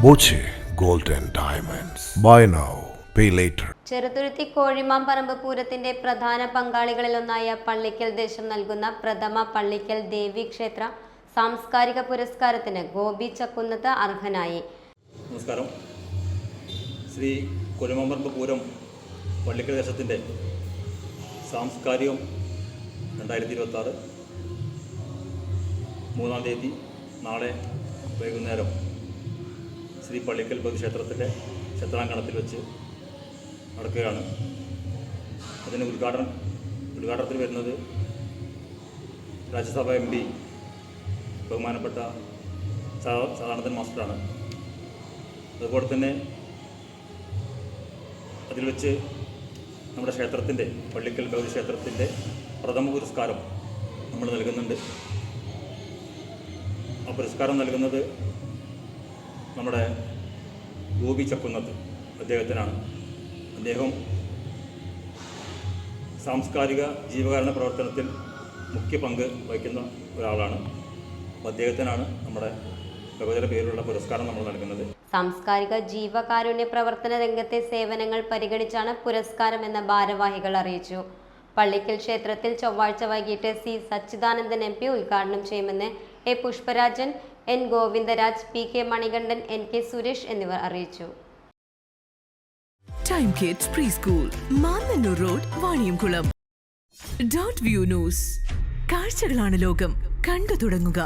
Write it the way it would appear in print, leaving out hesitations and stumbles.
Boche gold and diamonds. Buy now, pay later. Cheruthuruthy Kozhimamparambu പൂരത്തിന്റെ പ്രധാന പങ്കാളികളിലൊന്നായ പള്ളിക്കൽ ദേശം നൽകുന്ന പ്രഥമ പള്ളിക്കൽ ദേവി ക്ഷേത്ര സാംസ്കാരിക പുരസ്കാരത്തിന് ഗോപി ചക്കുന്നത്ത് അർഹനായി. നമസ്കാരം. ശ്രീ കോഴിമാമ്പറമ്പ് പൂരം പള്ളിക്കൽ ദേശത്തിൻ്റെ സാംസ്കാരികം 2026 3-ാം തീയതി നാളെ വൈകുന്നേരം ശ്രീ പള്ളിക്കൽ ക്ഷേത്രത്തിൻ്റെ ക്ഷേത്രാങ്കണത്തിൽ വെച്ച് നടക്കുകയാണ്. അതിന് ഉദ്ഘാടനത്തിൽ വരുന്നത് രാജ്യസഭ MP ബഹുമാനപ്പെട്ട സദാനന്ദൻ മാസ്റ്ററാണ്. അതുപോലെ തന്നെ അതിൽ വെച്ച് നമ്മുടെ ക്ഷേത്രത്തിൻ്റെ പള്ളിക്കൽ ക്ഷേത്രത്തിൻ്റെ പ്രഥമ പുരസ്കാരം നമ്മൾ നൽകുന്നുണ്ട്. ആ പുരസ്കാരം നൽകുന്നത് നമ്മുടെ ഗോപി ചക്കുന്നത്ത് അദ്ദേഹത്തിനാണ്. അദ്ദേഹം സാംസ്കാരിക ജീവകാരുണ്യ പ്രവർത്തനത്തിൽ മുഖ്യ പങ്ക് വഹിക്കുന്ന ഒരാളാണ്. അദ്ദേഹത്തിനാണ് നമ്മുടെ ഭഗവതിയുടെ പേരിലുള്ള പുരസ്കാരം നമ്മൾ നൽകുന്നത്. സാംസ്കാരിക ജീവകാരുണ്യ പ്രവർത്തന രംഗത്തെ സേവനങ്ങൾ പരിഗണിച്ചാണ് പുരസ്കാരം എന്ന ഭാരവാഹികൾ അറിയിച്ചു. പള്ളിക്കൽ ക്ഷേത്രത്തിൽ ചൊവ്വാഴ്ച വൈകിട്ട് C. സച്ചിദാനന്ദൻ MP ഉദ്ഘാടനം ചെയ്യുമെന്ന് A. Pushparajan, N. Govindaraj, P. K. Manikandan, N. K. Suresh എന്നിവർ അറിയിച്ചു. Time kids pre school, Mannannur road, Vaniyamkulam. Dot view news. കാഴ്ചകളാണ് ലോകം, കണ്ടു തുടങ്ങുക.